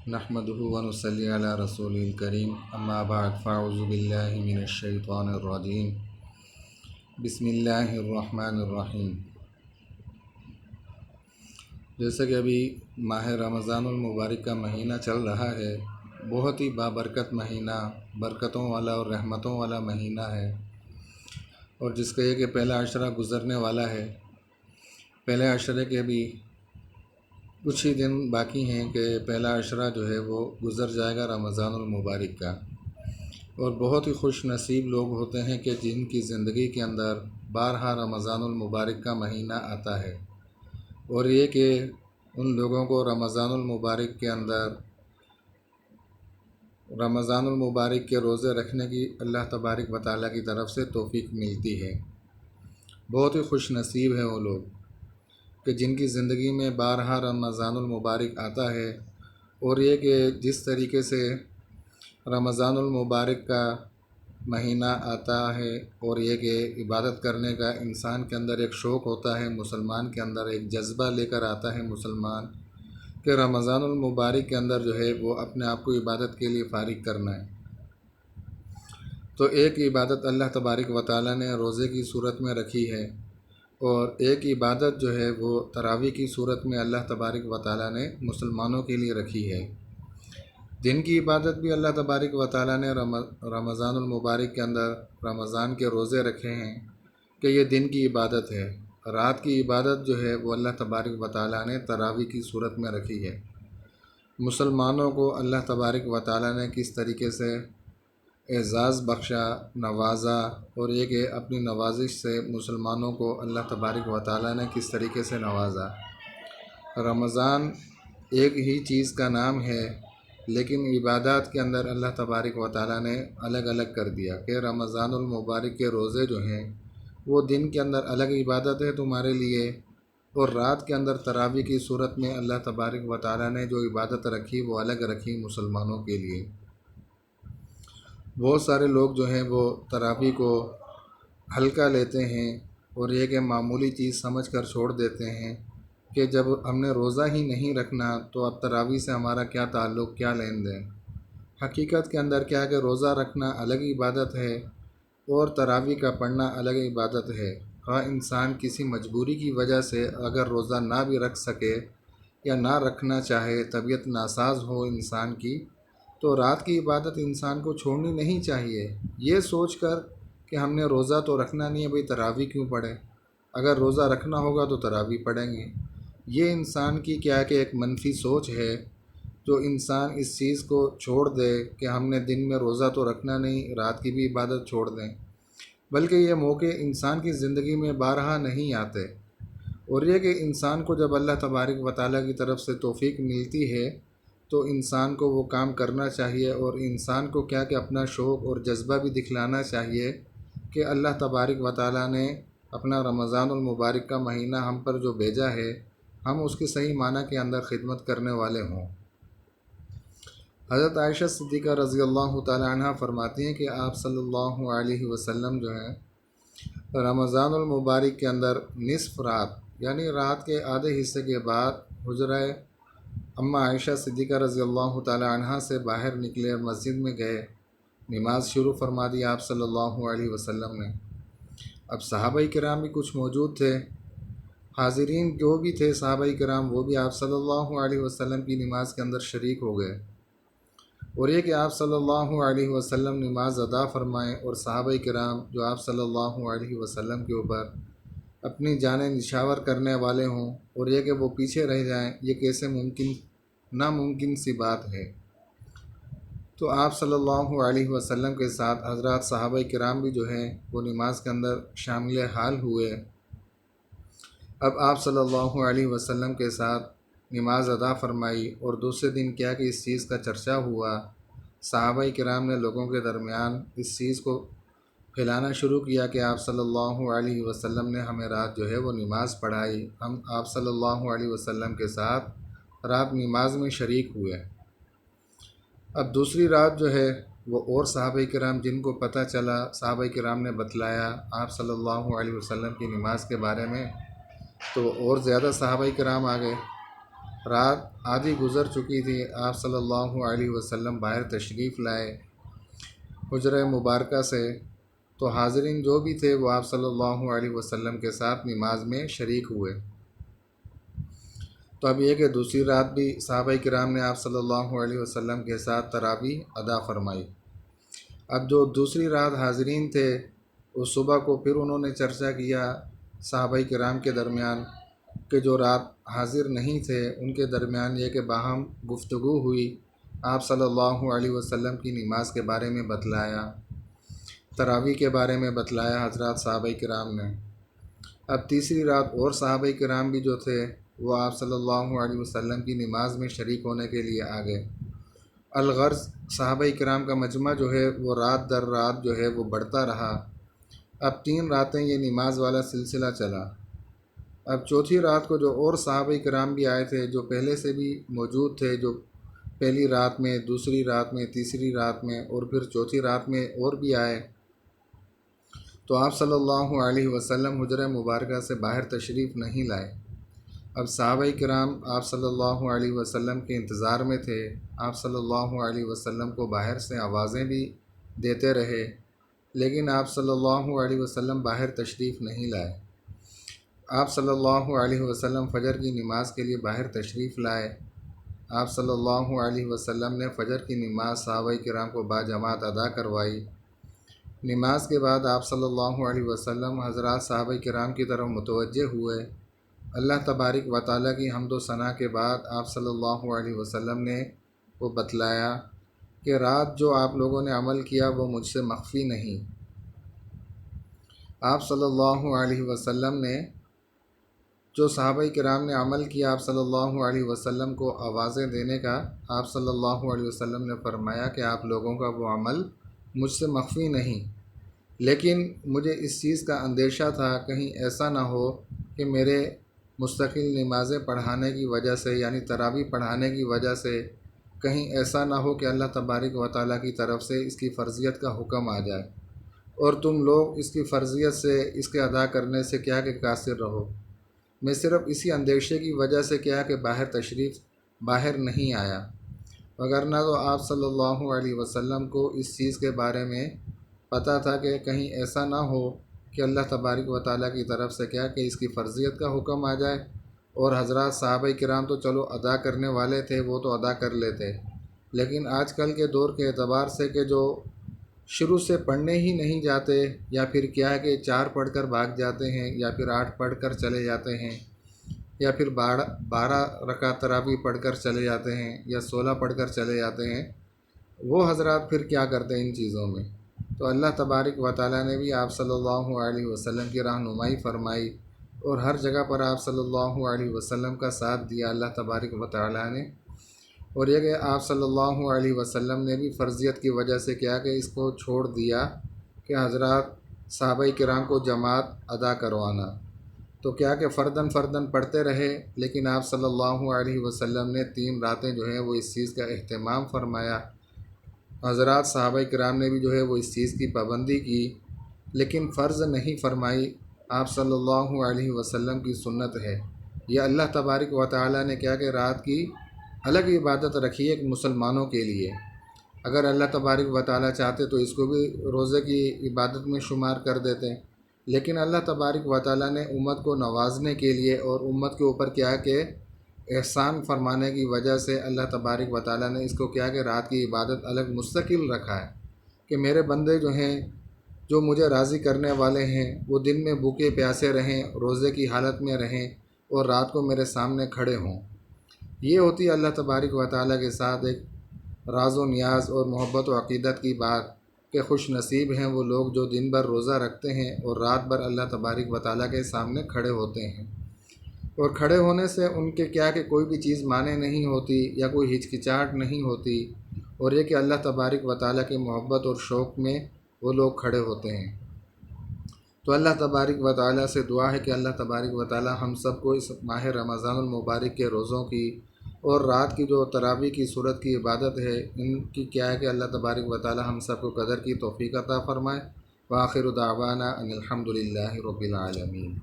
نحمده ونصلي على رسول الكريم اما بعد فاعوذ بالله من الشيطان الرجيم بسم اللہ الرحمن الرحیم۔ جیسا کہ ابھی ماہ رمضان المبارک کا مہینہ چل رہا ہے، بہت ہی بابرکت مہینہ، برکتوں والا اور رحمتوں والا مہینہ ہے، اور جس کا یہ کہ پہلا عشرہ گزرنے والا ہے۔ پہلے عشرے کے بھی کچھ ہی دن باقی ہیں کہ پہلا عشرہ جو ہے وہ گزر جائے گا رمضان المبارک کا، اور بہت ہی خوش نصیب لوگ ہوتے ہیں کہ جن کی زندگی کے اندر بارہا رمضان المبارک کا مہینہ آتا ہے، اور یہ کہ ان لوگوں کو رمضان المبارک کے اندر رمضان المبارک کے روزے رکھنے کی اللہ تبارک و تعالیٰ کی طرف سے توفیق ملتی ہے۔ بہت ہی خوش نصیب ہیں وہ لوگ کہ جن کی زندگی میں بارہا رمضان المبارک آتا ہے، اور یہ کہ جس طریقے سے رمضان المبارک کا مہینہ آتا ہے، اور یہ کہ عبادت کرنے کا انسان کے اندر ایک شوق ہوتا ہے، مسلمان کے اندر ایک جذبہ لے کر آتا ہے مسلمان کہ رمضان المبارک کے اندر جو ہے وہ اپنے آپ کو عبادت کے لیے فارغ کرنا ہے۔ تو ایک عبادت اللہ تبارک و تعالیٰ نے روزے کی صورت میں رکھی ہے، اور ایک عبادت جو ہے وہ تراویح کی صورت میں اللہ تبارک و تعالیٰ نے مسلمانوں کے لیے رکھی ہے۔ دن کی عبادت بھی اللہ تبارک و تعالیٰ نے رمضان المبارک کے اندر رمضان کے روزے رکھے ہیں کہ یہ دن کی عبادت ہے۔ رات کی عبادت جو ہے وہ اللہ تبارک و تعالیٰ نے تراویح کی صورت میں رکھی ہے۔ مسلمانوں کو اللہ تبارک و تعالیٰ نے کس طریقے سے اعزاز بخشا، نوازا، اور یہ کہ اپنی نوازش سے مسلمانوں کو اللہ تبارک و تعالیٰ نے کس طریقے سے نوازا۔ رمضان ایک ہی چیز کا نام ہے، لیکن عبادات کے اندر اللہ تبارک و تعالیٰ نے الگ الگ کر دیا کہ رمضان المبارک کے روزے جو ہیں وہ دن کے اندر الگ عبادت ہے تمہارے لیے، اور رات کے اندر تراویح کی صورت میں اللہ تبارک و تعالیٰ نے جو عبادت رکھی وہ الگ رکھی مسلمانوں کے لیے۔ بہت سارے لوگ جو ہیں وہ تراویح کو ہلکا لیتے ہیں، اور یہ کہ معمولی چیز سمجھ کر چھوڑ دیتے ہیں کہ جب ہم نے روزہ ہی نہیں رکھنا تو اب تراویح سے ہمارا کیا تعلق، کیا لین دین۔ حقیقت کے اندر کیا کہ روزہ رکھنا الگ عبادت ہے، اور تراویح کا پڑھنا الگ عبادت ہے۔ ہاں، انسان کسی مجبوری کی وجہ سے اگر روزہ نہ بھی رکھ سکے یا نہ رکھنا چاہے، طبیعت ناساز ہو انسان کی، تو رات کی عبادت انسان کو چھوڑنی نہیں چاہیے، یہ سوچ کر کہ ہم نے روزہ تو رکھنا نہیں ہے، بھئی تراویح کیوں پڑھیں؟ اگر روزہ رکھنا ہوگا تو تراویح پڑھیں گے۔ یہ انسان کی کیا کہ ایک منفی سوچ ہے، جو انسان اس چیز کو چھوڑ دے کہ ہم نے دن میں روزہ تو رکھنا نہیں، رات کی بھی عبادت چھوڑ دیں۔ بلکہ یہ موقع انسان کی زندگی میں بارہا نہیں آتے، اور یہ کہ انسان کو جب اللہ تبارک و تعالیٰ کی طرف سے توفیق ملتی ہے تو انسان کو وہ کام کرنا چاہیے، اور انسان کو کیا کہ اپنا شوق اور جذبہ بھی دکھلانا چاہیے کہ اللہ تبارک و تعالیٰ نے اپنا رمضان المبارک کا مہینہ ہم پر جو بھیجا ہے، ہم اس کی صحیح معنی کے اندر خدمت کرنے والے ہوں۔ حضرت عائشہ صدیقہ رضی اللہ تعالی عنہ فرماتی ہیں کہ آپ صلی اللہ علیہ وسلم جو ہیں رمضان المبارک کے اندر نصف رات، یعنی رات کے آدھے حصے کے بعد حجرہ اماں عائشہ صدیقہ رضی اللہ تعالی عنہ سے باہر نکلے اور مسجد میں گئے، نماز شروع فرما دی آپ صلی اللہ علیہ وسلم نے۔ اب صحابہ کرام بھی کچھ موجود تھے، حاضرین جو بھی تھے صحابہ کرام، وہ بھی آپ صلی اللہ علیہ وسلم کی نماز کے اندر شریک ہو گئے، اور یہ کہ آپ صلی اللہ علیہ وسلم نماز ادا فرمائیں اور صحابہ کرام جو آپ صلی اللہ علیہ وسلم کے اوپر اپنی جانیں نشاور کرنے والے ہوں، اور یہ کہ وہ پیچھے رہ جائیں، یہ کیسے ناممکن سی بات ہے۔ تو آپ صلی اللہ علیہ وسلم کے ساتھ حضرات صحابہ کرام بھی جو ہیں وہ نماز کے اندر شامل حال ہوئے۔ اب آپ صلی اللہ علیہ وسلم کے ساتھ نماز ادا فرمائی، اور دوسرے دن کیا کہ اس چیز کا چرچا ہوا، صحابہ کرام نے لوگوں کے درمیان اس چیز کو پھیلانا شروع کیا کہ آپ صلی اللہ علیہ وسلم نے ہمیں رات جو ہے وہ نماز پڑھائی، ہم آپ صلی اللہ علیہ وسلم کے ساتھ رات نماز میں شریک ہوئے۔ اب دوسری رات جو ہے وہ اور صحابہ کرام جن کو پتہ چلا، صحابہ کرام نے بتلایا آپ صلی اللہ علیہ وسلم کی نماز کے بارے میں، تو اور زیادہ صحابہ کرام آ گئے، رات آدھی گزر چکی تھی، آپ صلی اللہ علیہ وسلم باہر تشریف لائے حجرہ مبارکہ سے، تو حاضرین جو بھی تھے وہ آپ صلی اللہ علیہ وسلم کے ساتھ نماز میں شریک ہوئے۔ تو اب یہ کہ دوسری رات بھی صحابہ کرام نے آپ صلی اللہ علیہ وسلم کے ساتھ تراویح ادا فرمائی۔ اب جو دوسری رات حاضرین تھے اس صبح کو پھر انہوں نے چرچا کیا صحابہ کرام کے درمیان کہ جو رات حاضر نہیں تھے ان کے درمیان یہ کہ باہم گفتگو ہوئی، آپ صلی اللہ علیہ وسلم کی نماز کے بارے میں بتلایا، تراویح کے بارے میں بتلایا حضرات صحابہ کرام نے۔ اب تیسری رات اور صحابہ کرام بھی جو تھے وہ آپ صلی اللہ علیہ وسلم کی نماز میں شریک ہونے کے لیے آ گئے۔ الغرض صحابہ کرام کا مجمع جو ہے وہ رات در رات جو ہے وہ بڑھتا رہا۔ اب 3 راتیں یہ نماز والا سلسلہ چلا۔ اب چوتھی رات کو جو اور صحابہ کرام بھی آئے تھے، جو پہلے سے بھی موجود تھے، جو پہلی رات میں، دوسری رات میں، تیسری رات میں اور پھر چوتھی رات میں اور بھی آئے، تو آپ صلی اللہ علیہ وسلم حجرہ مبارکہ سے باہر تشریف نہیں لائے۔ اب صحابہ کرام آپ صلی اللہ علیہ وسلم کے انتظار میں تھے۔ آپ صلی اللہ علیہ وسلم کو باہر سے آوازیں بھی دیتے رہے، لیکن آپ صلی اللہ علیہ وسلم باہر تشریف نہیں لائے۔ آپ صلی اللہ علیہ وسلم فجر کی نماز کے لیے باہر تشریف لائے۔ آپ صلی اللہ علیہ وسلم نے فجر کی نماز صحابہ کرام کو باجماعت ادا کروائی۔ نماز کے بعد آپ صلی اللہ علیہ وسلم حضرات صحابہ کرام کی طرف متوجہ ہوئے۔ اللہ تبارک و تعالیٰ کی حمد و ثنا کے بعد آپ صلی اللہ علیہ وسلم نے وہ بتلایا کہ رات جو آپ لوگوں نے عمل کیا وہ مجھ سے مخفی نہیں۔ آپ صلی اللہ علیہ وسلم نے جو صحابہ کرام نے عمل کیا، آپ صلی اللہ علیہ وسلم کو آوازیں دینے کا، آپ صلی اللہ علیہ وسلم نے فرمایا کہ آپ لوگوں کا وہ عمل مجھ سے مخفی نہیں، لیکن مجھے اس چیز کا اندیشہ تھا کہیں ایسا نہ ہو کہ میرے مستقل نمازیں پڑھانے کی وجہ سے، یعنی تراویح پڑھانے کی وجہ سے کہیں ایسا نہ ہو کہ اللہ تبارک و تعالیٰ کی طرف سے اس کی فرضیت کا حکم آ جائے اور تم لوگ اس کی فرضیت سے، اس کے ادا کرنے سے کیا کہ قاصر رہو۔ میں صرف اسی اندیشے کی وجہ سے کیا کہ باہر نہیں آیا، وگرنہ تو آپ صلی اللہ علیہ وسلم کو اس چیز کے بارے میں پتہ تھا کہ کہیں ایسا نہ ہو کہ اللہ تبارک و تعالیٰ کی طرف سے کیا کہ اس کی فرضیت کا حکم آ جائے، اور حضرات صحابہ کرام تو چلو ادا کرنے والے تھے، وہ تو ادا کر لیتے، لیکن آج کل کے دور کے اعتبار سے کہ جو شروع سے پڑھنے ہی نہیں جاتے، یا پھر کیا ہے کہ 4 پڑھ کر بھاگ جاتے ہیں، یا پھر 8 پڑھ کر چلے جاتے ہیں، یا پھر 12 رکعت تراویح پڑھ کر چلے جاتے ہیں، یا 16 پڑھ کر چلے جاتے ہیں، وہ حضرات پھر کیا کرتے ہیں ان چیزوں میں؟ تو اللہ تبارک و تعالیٰ نے بھی آپ صلی اللہ علیہ وسلم کی رہنمائی فرمائی، اور ہر جگہ پر آپ صلی اللہ علیہ وسلم کا ساتھ دیا اللہ تبارک و تعالیٰ نے، اور یہ کہ آپ صلی اللہ علیہ وسلم نے بھی فرضیت کی وجہ سے کیا کہ اس کو چھوڑ دیا کہ حضرات صحابہ کرام کو جماعت ادا کروانا، تو کیا کہ فرداً پڑھتے رہے، لیکن آپ صلی اللہ علیہ وسلم نے 3 راتیں جو ہیں وہ اس چیز کا اہتمام فرمایا۔ حضرات صحابہ کرام نے بھی جو ہے وہ اس چیز کی پابندی کی، لیکن فرض نہیں فرمائی۔ آپ صلی اللہ علیہ وسلم کی سنت ہے، یہ اللہ تبارک و تعالیٰ نے کیا کہ رات کی الگ عبادت رکھی ہے مسلمانوں کے لیے۔ اگر اللہ تبارک و تعالیٰ چاہتے تو اس کو بھی روزے کی عبادت میں شمار کر دیتے، لیکن اللہ تبارک و تعالیٰ نے امت کو نوازنے کے لیے اور امت کے اوپر کیا کہ احسان فرمانے کی وجہ سے اللہ تبارک و تعالیٰ نے اس کو کیا کہ رات کی عبادت الگ مستقل رکھا ہے کہ میرے بندے جو ہیں، جو مجھے راضی کرنے والے ہیں، وہ دن میں بھوکے پیاسے رہیں، روزے کی حالت میں رہیں اور رات کو میرے سامنے کھڑے ہوں۔ یہ ہوتی ہے اللہ تبارک و تعالیٰ کے ساتھ ایک راز و نیاز اور محبت و عقیدت کی بات کہ خوش نصیب ہیں وہ لوگ جو دن بھر روزہ رکھتے ہیں اور رات بھر اللہ تبارک و تعالیٰ کے سامنے کھڑے ہوتے ہیں، اور کھڑے ہونے سے ان کے کیا کہ کوئی بھی چیز مانے نہیں ہوتی یا کوئی ہچکچاہٹ نہیں ہوتی، اور یہ کہ اللہ تبارک و تعالیٰ کی محبت اور شوق میں وہ لوگ کھڑے ہوتے ہیں۔ تو اللہ تبارک و تعالیٰ سے دعا ہے کہ اللہ تبارک و تعالیٰ ہم سب کو اس ماہ رمضان المبارک کے روزوں کی اور رات کی جو تراویح کی صورت کی عبادت ہے ان کی کیا ہے کہ اللہ تبارک و تعالیٰ ہم سب کو قدر کی توفیق عطا فرمائے۔ وآخر دعوانا ان الحمد للہ رب العالمین۔